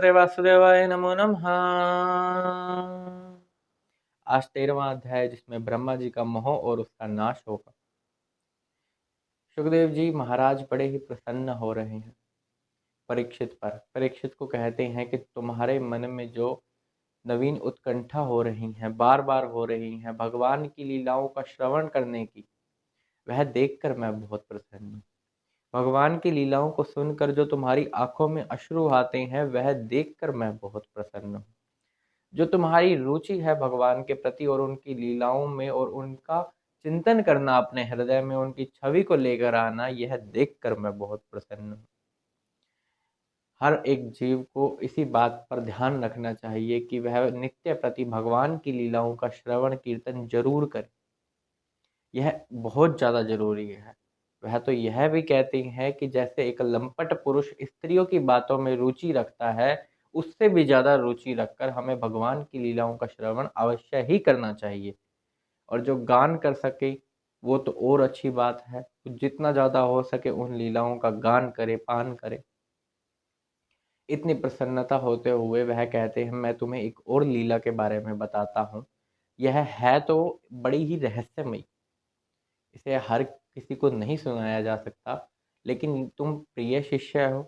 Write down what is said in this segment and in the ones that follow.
भगवते वासुदेवाय नमो नमः। आज 13वां अध्याय जिसमें ब्रह्मा जी का मोह और उसका नाश होगा। सुखदेव जी महाराज बड़े ही प्रसन्न हो रहे हैं परीक्षित पर। परीक्षित को कहते हैं कि तुम्हारे मन में जो नवीन उत्कंठा हो रही है, बार बार हो रही है भगवान की लीलाओं का श्रवण करने की, वह देखकर मैं बहुत प्रसन्न हूँ। भगवान की लीलाओं को सुनकर जो तुम्हारी आंखों में अश्रु आते हैं, वह देखकर मैं बहुत प्रसन्न हूँ। जो तुम्हारी रुचि है भगवान के प्रति और उनकी लीलाओं में और उनका चिंतन करना, अपने हृदय में उनकी छवि को लेकर आना, यह देखकर मैं बहुत प्रसन्न हूँ। हर एक जीव को इसी बात पर ध्यान रखना चाहिए कि वह नित्य प्रति भगवान की लीलाओं का श्रवण कीर्तन जरूर करे। यह बहुत ज़्यादा जरूरी है। वह तो यह भी कहती हैं कि जैसे एक लंपट पुरुष स्त्रियों की बातों में रुचि रखता है, उससे भी ज़्यादा रुचि रखकर हमें भगवान की लीलाओं का श्रवण अवश्य ही करना चाहिए। और जो गान कर सके वो तो और अच्छी बात है। जितना ज़्यादा हो सके उन लीलाओं का गान करे, पान करे। इतनी प्रसन्नता होते हुए वह कहते हैं, मैं तुम्हें एक और लीला के बारे में बताता हूँ। यह है तो बड़ी ही रहस्यमयी, इसे हर किसी को नहीं सुनाया जा सकता, लेकिन तुम प्रिय शिष्य हो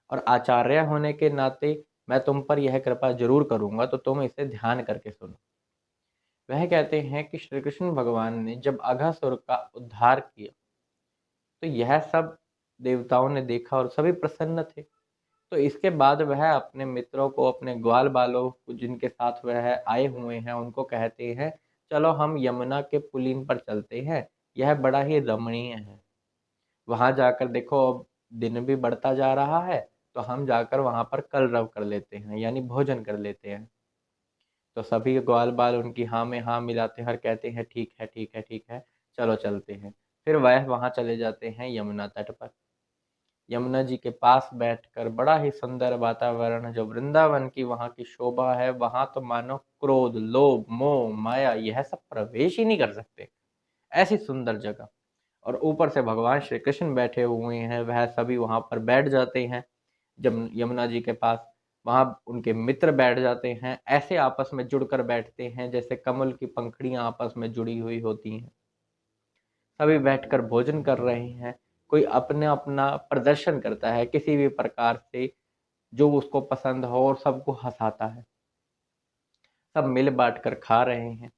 और आचार्य होने के नाते मैं तुम पर यह कृपा जरूर करूंगा, तो तुम इसे ध्यान करके सुनो। वह कहते हैं कि श्री कृष्ण भगवान ने जब अघासुर का उद्धार किया तो यह सब देवताओं ने देखा और सभी प्रसन्न थे। तो इसके बाद वह अपने मित्रों को, अपने ग्वाल बालों को जिनके साथ वह आए हुए हैं, उनको कहते हैं, चलो हम यमुना के पुलिन पर चलते हैं, यह बड़ा ही रमणीय है। वहां जाकर देखो, अब दिन भी बढ़ता जा रहा है, तो हम जाकर वहां पर कलरव कर लेते हैं, यानी भोजन कर लेते हैं। तो सभी ग्वाल बाल उनकी हाँ में हाँ मिलाते हैं और कहते हैं, ठीक है ठीक है ठीक है, चलो चलते हैं। फिर वह वहां चले जाते हैं यमुना तट पर। यमुना जी के पास बैठकर बड़ा ही सुंदर वातावरण, जो वृंदावन की वहां की शोभा है, वहां तो मानो क्रोध, लोभ, मोह, माया यह सब प्रवेश ही नहीं कर सकते, ऐसी सुंदर जगह। और ऊपर से भगवान श्री कृष्ण बैठे हुए हैं, वह सभी वहां पर बैठ जाते हैं जब यमुना जी के पास। वहां उनके मित्र बैठ जाते हैं, ऐसे आपस में जुड़कर बैठते हैं जैसे कमल की पंखुड़ियां आपस में जुड़ी हुई होती हैं। सभी बैठकर भोजन कर रहे हैं। कोई अपना अपना प्रदर्शन करता है किसी भी प्रकार से जो उसको पसंद हो और सबको हंसाता है। सब मिल बांट कर खा रहे हैं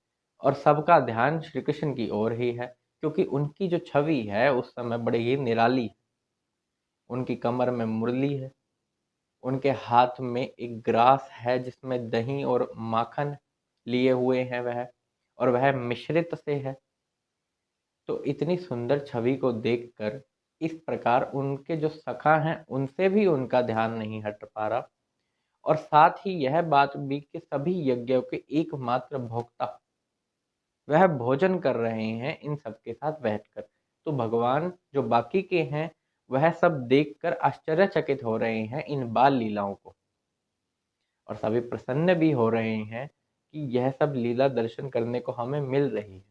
और सबका ध्यान श्री कृष्ण की ओर ही है, क्योंकि उनकी जो छवि है उस समय बड़ी ही निराली है। उनकी कमर में मुरली है, उनके हाथ में एक ग्रास है जिसमें दही और माखन लिए हुए हैं वह, और वह मिश्रित से है। तो इतनी सुंदर छवि को देखकर इस प्रकार उनके जो सखा हैं उनसे भी उनका ध्यान नहीं हट पा रहा। और साथ ही यह बात भी कि सभी यज्ञों के एकमात्र भोक्ता वह भोजन कर रहे हैं इन सब के साथ बैठकर। तो भगवान जो बाकी के हैं वह सब देखकर आश्चर्यचकित हो रहे हैं इन बाल लीलाओं को, और सभी प्रसन्न भी हो रहे हैं कि यह सब लीला दर्शन करने को हमें मिल रही है।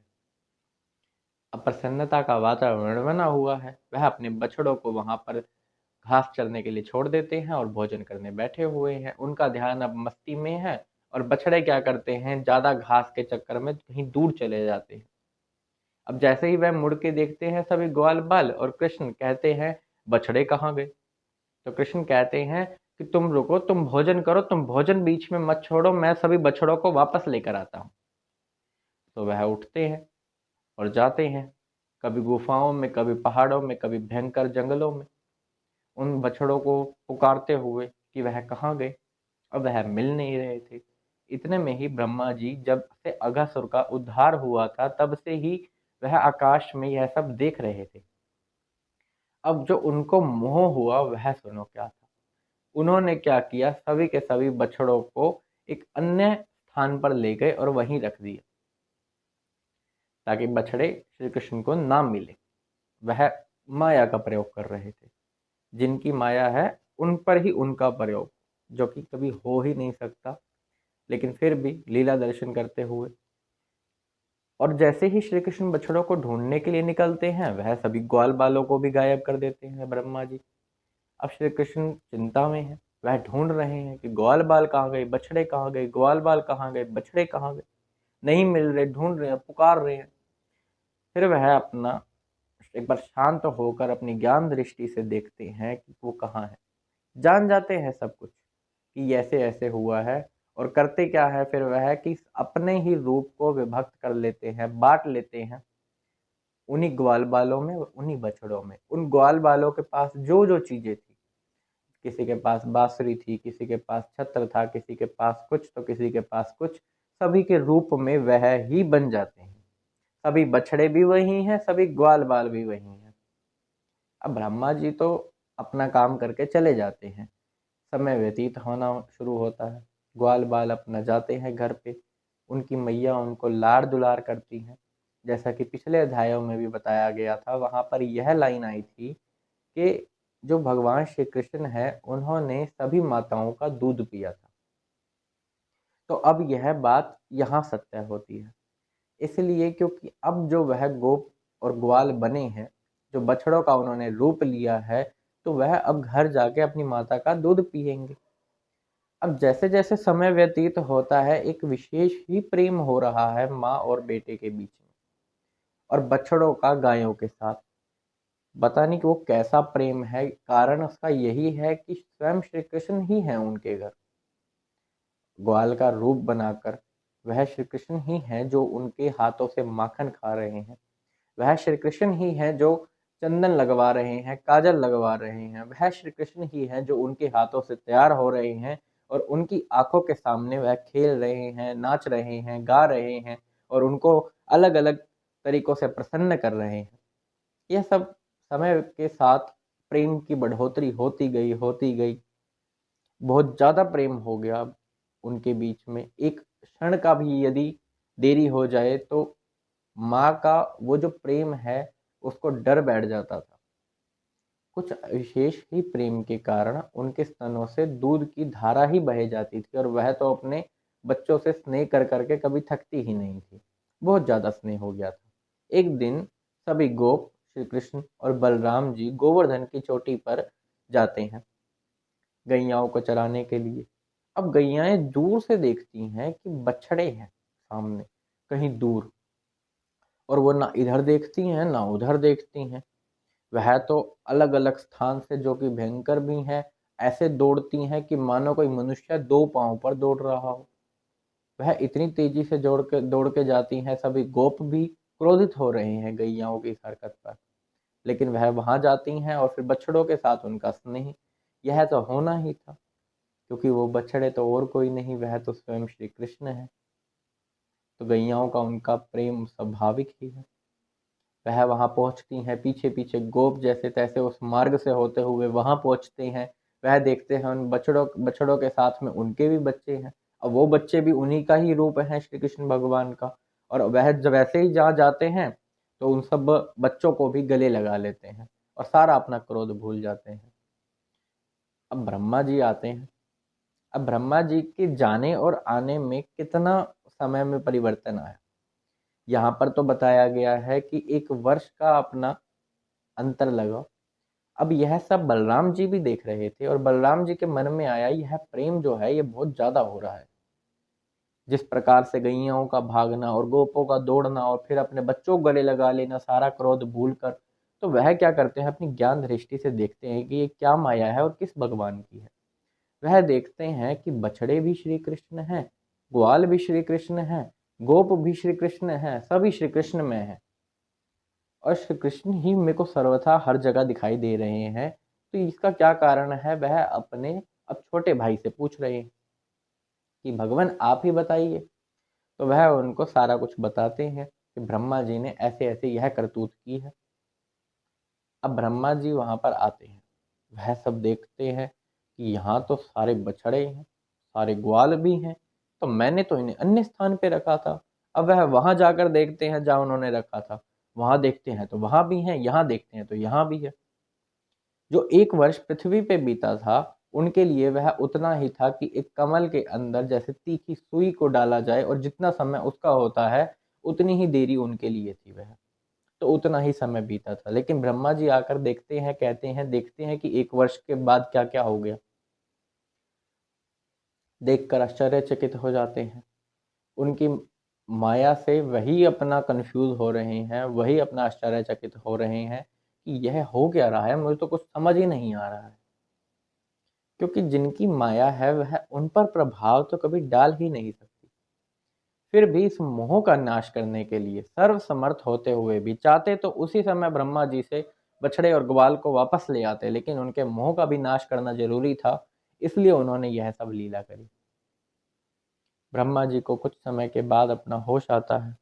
अब प्रसन्नता का वातावरण बना हुआ है। वह अपने बछड़ों को वहां पर घास चरने के लिए छोड़ देते हैं और भोजन करने बैठे हुए हैं। उनका ध्यान अब मस्ती में है, और बछड़े क्या करते हैं, ज्यादा घास के चक्कर में कहीं दूर चले जाते हैं। अब जैसे ही वह मुड़ के देखते हैं सभी ग्वाल बाल, और कृष्ण कहते हैं, बछड़े कहाँ गए? तो कृष्ण कहते हैं कि तुम रुको, तुम भोजन करो, तुम भोजन बीच में मत छोड़ो, मैं सभी बछड़ों को वापस लेकर आता हूँ। तो वह उठते हैं और जाते हैं, कभी गुफाओं में, कभी पहाड़ों में, कभी भयंकर जंगलों में, उन बछड़ों को पुकारते हुए कि वह कहाँ गए। अब वह मिल नहीं रहे थे। इतने में ही ब्रह्मा जी, जब से अघासुर का उद्धार हुआ था तब से ही वह आकाश में यह सब देख रहे थे। अब जो उनको मोह हुआ वह सुनो क्या था। उन्होंने क्या किया, सभी के सभी बछड़ों को एक अन्य स्थान पर ले गए और वहीं रख दिया, ताकि बछड़े श्री कृष्ण को ना मिले। वह माया का प्रयोग कर रहे थे। जिनकी माया है उन पर ही उनका प्रयोग, जो कि कभी हो ही नहीं सकता, लेकिन फिर भी लीला दर्शन करते हुए। और जैसे ही श्री कृष्ण बछड़ों को ढूंढने के लिए निकलते हैं, वह सभी ग्वाल बालों को भी गायब कर देते हैं ब्रह्मा जी। अब श्री कृष्ण चिंता में है, वह ढूंढ रहे हैं कि ग्वाल बाल कहाँ गए, बछड़े कहाँ गए, ग्वाल बाल कहाँ गए, बछड़े कहाँ गए, नहीं मिल रहे, ढूंढ रहे हैं, पुकार रहे हैं। फिर वह अपना एक बार शांत होकर अपनी ज्ञान दृष्टि से देखते हैं कि वो कहाँ है। जान जाते हैं सब कुछ कि ऐसे ऐसे हुआ है। और करते क्या है फिर वह कि अपने ही रूप को विभक्त कर लेते हैं, बांट लेते हैं उन्हीं ग्वाल बालों में और उन्हीं बछड़ों में। उन ग्वाल बालों के पास जो जो चीजें थी, किसी के पास बांसुरी थी, किसी के पास छत्र था, किसी के पास कुछ तो किसी के पास कुछ, सभी के रूप में वह ही बन जाते हैं। सभी बछड़े भी वही हैं, सभी ग्वाल बाल भी वही हैं। अब ब्रह्मा जी तो अपना काम करके चले जाते हैं। समय व्यतीत होना शुरू होता है। ग्वाल बाल अपना जाते हैं घर पे। उनकी मैया उनको लाड़ दुलार करती हैं। जैसा कि पिछले अध्यायों में भी बताया गया था, वहां पर यह लाइन आई थी कि जो भगवान श्री कृष्ण है उन्होंने सभी माताओं का दूध पिया था। तो अब यह बात यहाँ सत्य होती है, इसलिए क्योंकि अब जो वह गोप और ग्वाल बने हैं, जो बछड़ों का उन्होंने रूप लिया है, तो वह अब घर जाके अपनी माता का दूध पिएंगे। अब जैसे जैसे समय व्यतीत होता है, एक विशेष ही प्रेम हो रहा है माँ और बेटे के बीच में, और बछड़ों का गायों के साथ। पता नहीं कि वो कैसा प्रेम है, कारण उसका यही है कि स्वयं श्री कृष्ण ही है उनके घर। ग्वाल का रूप बनाकर वह श्री कृष्ण ही है जो उनके हाथों से माखन खा रहे हैं। वह श्री कृष्ण ही है जो चंदन लगवा रहे हैं, काजल लगवा रहे हैं। वह श्री कृष्ण ही है जो उनके हाथों से तैयार हो रहे हैं और उनकी आंखों के सामने वह खेल रहे हैं, नाच रहे हैं, गा रहे हैं और उनको अलग अलग तरीकों से प्रसन्न कर रहे हैं। यह सब समय के साथ प्रेम की बढ़ोतरी होती गई, बहुत ज़्यादा प्रेम हो गया उनके बीच में। एक क्षण का भी यदि देरी हो जाए तो माँ का वो जो प्रेम है उसको डर बैठ जाता था। कुछ विशेष ही प्रेम के कारण उनके स्तनों से दूध की धारा ही बह जाती थी और वह तो अपने बच्चों से स्नेह कर करके कभी थकती ही नहीं थी। बहुत ज़्यादा स्नेह हो गया था। एक दिन सभी गोप श्री कृष्ण और बलराम जी गोवर्धन की चोटी पर जाते हैं गैयाओं को चराने के लिए। अब गैयाएं दूर से देखती हैं कि बछड़े हैं सामने कहीं दूर, और वो ना इधर देखती हैं ना उधर देखती हैं। वह तो अलग अलग स्थान से, जो कि भयंकर भी हैं, ऐसे दौड़ती हैं कि मानो कोई मनुष्य दो पांव पर दौड़ रहा हो। वह इतनी तेजी से दौड़ के जाती हैं, सभी गोप भी क्रोधित हो रहे हैं गैयाओं की इस हरकत पर। लेकिन वह वहां जाती हैं और फिर बछड़ों के साथ उनका स्नेह, यह तो होना ही था, क्योंकि वो बछड़े तो और कोई नहीं, वह तो स्वयं श्री कृष्ण है। तो गैयाओं का उनका प्रेम स्वाभाविक ही है। वह वहां पहुंचती हैं, पीछे पीछे गोप जैसे तैसे उस मार्ग से होते हुए वहां पहुंचते हैं। वह देखते हैं उन बछड़ों के साथ में उनके भी बच्चे हैं। अब वो बच्चे भी उन्हीं का ही रूप है, श्री कृष्ण भगवान का। और वह जब वैसे ही जहाँ जाते हैं तो उन सब बच्चों को भी गले लगा लेते हैं और सारा अपना क्रोध भूल जाते हैं। अब ब्रह्मा जी आते हैं। अब ब्रह्मा जी के जाने और आने में कितना समय में परिवर्तन आया, यहाँ पर तो बताया गया है कि 1 वर्ष का अपना अंतर लगा। अब यह सब बलराम जी भी देख रहे थे और बलराम जी के मन में आया, यह प्रेम जो है ये बहुत ज्यादा हो रहा है। जिस प्रकार से गैयाओं का भागना और गोपों का दौड़ना और फिर अपने बच्चों को गले लगा लेना, सारा क्रोध भूल कर, तो वह क्या करते हैं, अपनी ज्ञान दृष्टि से देखते हैं कि ये क्या माया है और किस भगवान की है। वह देखते हैं कि बछड़े भी श्री कृष्ण हैं, ग्वाल भी श्री कृष्ण हैं, गोप भी श्री कृष्ण हैं, सभी श्री कृष्ण में है। और श्री कृष्ण ही मेरे को सर्वथा हर जगह दिखाई दे रहे हैं। तो इसका क्या कारण है, वह अपने अब छोटे भाई से पूछ रहे हैं कि भगवान आप ही बताइए। तो वह उनको सारा कुछ बताते हैं कि ब्रह्मा जी ने ऐसे ऐसे यह करतूत की है। अब ब्रह्मा जी वहां पर आते हैं, वह सब देखते हैं कि यहाँ तो सारे बछड़े हैं, सारे ग्वाल भी हैं, तो मैंने तो इन्हें अन्य स्थान पे रखा था। अब वह वहां जाकर देखते हैं जहाँ उन्होंने रखा था, वहां देखते हैं तो वहां भी हैं, यहाँ देखते हैं तो यहाँ भी है। जो 1 वर्ष पृथ्वी पे बीता था, उनके लिए वह उतना ही था कि एक कमल के अंदर जैसे तीखी सुई को डाला जाए और जितना समय उसका होता है उतनी ही देरी उनके लिए थी वह। तो उतना ही समय बीता था। लेकिन ब्रह्मा जी आकर देखते हैं, कहते हैं देखते हैं कि 1 वर्ष के बाद क्या क्या हो गया। देखकर आश्चर्यचकित हो जाते हैं। उनकी माया से वही अपना कन्फ्यूज़ हो रहे हैं, वही अपना आश्चर्यचकित हो रहे हैं कि यह हो क्या रहा है, मुझे तो कुछ समझ ही नहीं आ रहा है। क्योंकि जिनकी माया है वह उन पर प्रभाव तो कभी डाल ही नहीं सकती। फिर भी इस मोह का नाश करने के लिए सर्वसमर्थ होते हुए भी चाहते तो उसी समय ब्रह्मा जी से बछड़े और ग्वाल को वापस ले आते, लेकिन उनके मोह का भी नाश करना जरूरी था, इसलिए उन्होंने यह सब लीला करी। ब्रह्मा जी को कुछ समय के बाद अपना होश आता है,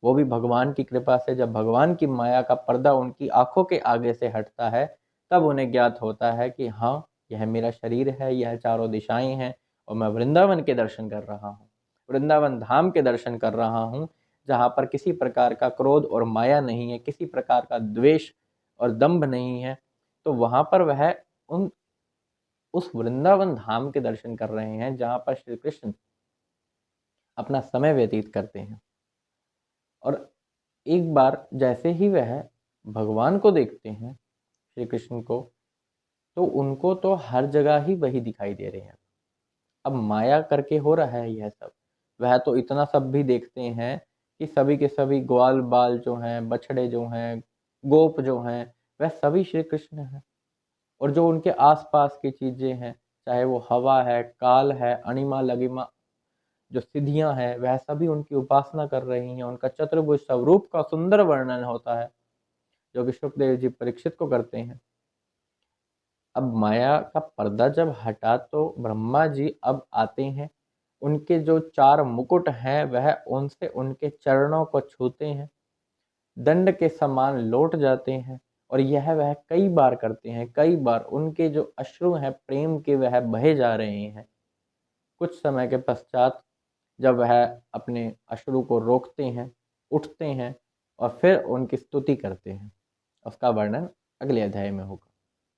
वो भी भगवान की कृपा से। जब भगवान की माया का पर्दा उनकी आंखों के आगे से हटता है, तब उन्हें ज्ञात होता है कि हाँ, यह मेरा शरीर है, यह चारों दिशाएं हैं और मैं वृंदावन के दर्शन कर रहा हूँ, वृंदावन धाम के दर्शन कर रहा हूँ, जहाँ पर किसी प्रकार का क्रोध और माया नहीं है, किसी प्रकार का द्वेष और दंभ नहीं है। तो वहाँ पर वह उन उस वृंदावन धाम के दर्शन कर रहे हैं जहाँ पर श्री कृष्ण अपना समय व्यतीत करते हैं। और एक बार जैसे ही वह भगवान को देखते हैं, श्री कृष्ण को, तो उनको तो हर जगह ही वही दिखाई दे रहे हैं। अब माया करके हो रहा है यह सब। वह तो इतना सब भी देखते हैं कि सभी के सभी ग्वाल बाल जो हैं, बछड़े जो हैं, गोप जो हैं, वह सभी श्री कृष्ण हैं। और जो उनके आसपास की चीजें हैं, चाहे वो हवा है, काल है, अणिमा लगिमा, जो सिद्धियां हैं, वह सभी उनकी उपासना कर रही हैं। उनका चतुर्भुज स्वरूप का सुंदर वर्णन होता है, जो कि शुकदेव जी परीक्षित को करते हैं। अब माया का पर्दा जब हटा तो ब्रह्मा जी अब आते हैं। उनके जो 4 मुकुट हैं वह उनसे उनके चरणों को छूते हैं, दंड के समान लौट जाते हैं। और यह वह कई बार करते हैं, कई बार उनके जो अश्रु हैं प्रेम के वह बहे जा रहे हैं। कुछ समय के पश्चात जब वह अपने अश्रु को रोकते हैं, उठते हैं और फिर उनकी स्तुति करते हैं, उसका वर्णन अगले अध्याय में होगा।